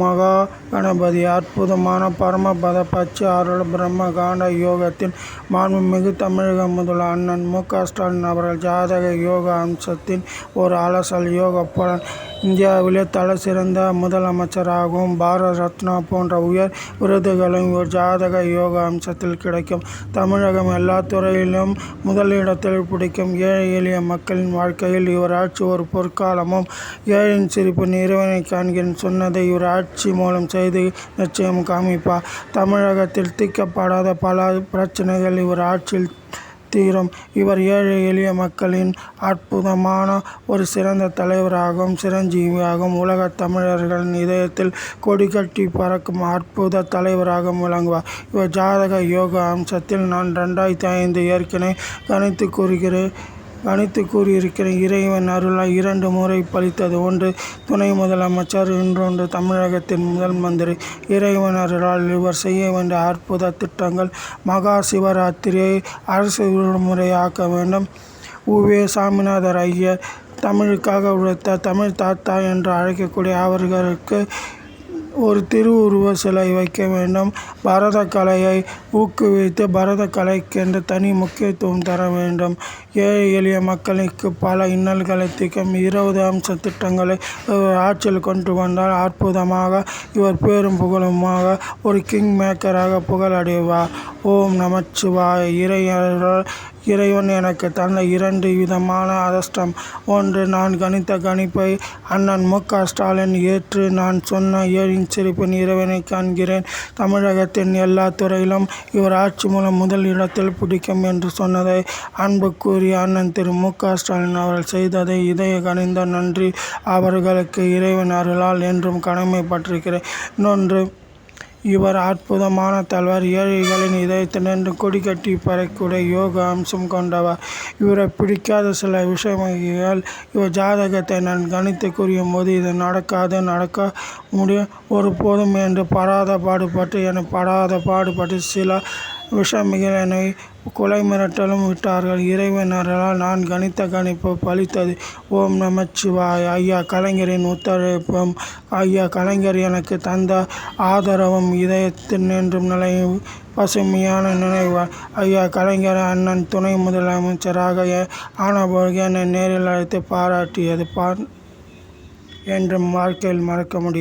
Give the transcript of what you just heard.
மகா கணபதி அற்புதமான பரமபத பச்சை அருள் பிரம்ம காண்ட யோகத்தின் மாண்புமிகு தமிழக முதல்வர் அண்ணன் மு.க.ஸ்டாலின் அவர்கள் ஜாதக யோக அம்சத்தின் ஒரு அலசல் யோக பலன். இந்தியாவிலே தலைசிறந்த முதலமைச்சராகவும் பாரத ரத்னா போன்ற உயர் விருதுகளும் ஒரு ஜாதக யோக அம்சத்தில் கிடைக்கும். தமிழகம் எல்லா துறையிலும் முதலிடத்தில் பிடிக்கும். ஏழை எளிய மக்களின் வாழ்க்கையில் இவர் ஆட்சி ஒரு பொற்காலமும். ஏழையின் சிரிப்பு இறைவனை காண்கிறேன் சொன்னதை இவர் ஆட்சி மூலம் செய்து நிச்சயம் காமிப்பார். தமிழகத்தில் தீர்க்கப்படாத பல பிரச்சனைகள் இவர் ஆட்சியில் தீரும். இவர் ஏழை எளிய மக்களின் அற்புதமான ஒரு சிறந்த தலைவராகவும் சிரஞ்சீவியாகவும் உலகத் தமிழர்களின் இதயத்தில் கொடிகட்டி பறக்கும் அற்புத தலைவராகவும் விளங்குவார். இவர் ஜாதக யோக அம்சத்தில் நான் 2005 ஏற்கனவே கணித்து கூறியிருக்கிறேன். இறைவன் அருளால் 2 முறை பலித்தது. ஒன்று துணை முதலமைச்சர், இன்னொன்று தமிழகத்தின் முதல் மந்திரி. இறைவன் அருளால் இவர் செய்ய வேண்டிய அற்புத திட்டங்கள்: மகா சிவராத்திரியை அரசு விடுமுறையாக்க வேண்டும். உவே. சாமிநாதர் ஐயர் தமிழுக்காக உழைத்த தமிழ் தாத்தா என்று அழைக்கக்கூடிய அவர்களுக்கு ஒரு திருவுருவ சிலை வைக்க வேண்டும். பரத கலையை ஊக்குவித்து பரத கலைக்கென்று தனி முக்கியத்துவம் தர வேண்டும். ஏழை எளிய மக்களுக்கு பல இன்னல்களை தீர்க்கும் 20 அம்ச திட்டங்களை இவர் ஆட்சியில் கொண்டு வந்தால் அற்புதமாக இவர் பேரும் புகழுமாக ஒரு கிங் மேக்கராக புகழடைவார். ஓம் நமச்சிவாய. இறைவன் எனக்கு தந்த 2 விதமான அதிர்ஷ்டம். ஒன்று, நான் கணித்த கணிப்பை அண்ணன் மு.க.ஸ்டாலின் ஏற்று நான் சொன்ன ஏழின் சிரிப்பின் இறைவனை காண்கிறேன். தமிழகத்தின் எல்லா துறையிலும் இவர் ஆட்சி மூலம் முதல் இடத்தில் பிடிக்கும் என்று சொன்னதை அன்புக்குரிய அண்ணன் திரு மு.க.ஸ்டாலின் அவர்கள் செய்ததை இதய கனிந்த நன்றி. அவர்களுக்கு இறைவன் அருளால் என்றும் கடமைப்பட்டிருக்கிறேன். இன்னொன்று, இவர் அற்புதமான தலைவர். ஏழைகளின் இதயத்தினின்று கொடிகட்டி பறக்கக்கூடிய யோக அம்சம் கொண்டவர். இவரை பிடிக்காத சில விஷயங்கள் இவர் ஜாதகத்தை நான் கணித்து கூறியும் போது இது நடக்க முடியும் ஒருபோதும் என்று படாத பாடுபட்டு சில விஷமிகள் என்னை கொலை மிரட்டலும் விட்டார்கள். இறைவன் அருளால் நான் கணித்த கணிப்பு பலித்தது. ஓம் நமச்சிவாய. ஐயா கலைஞரின் ஒத்துழைப்பும் ஐயா கலைஞர் எனக்கு தந்த ஆதரவும் இதயத்தில் என்றும் நிலையும் பசுமையான நினைவு. ஐயா கலைஞர் அண்ணன் துணை முதலமைச்சராக ஆனபோது என்னை நேரில் அழைத்து பாராட்டியது என்றும் வாழ்க்கையில் மறக்க முடியும்.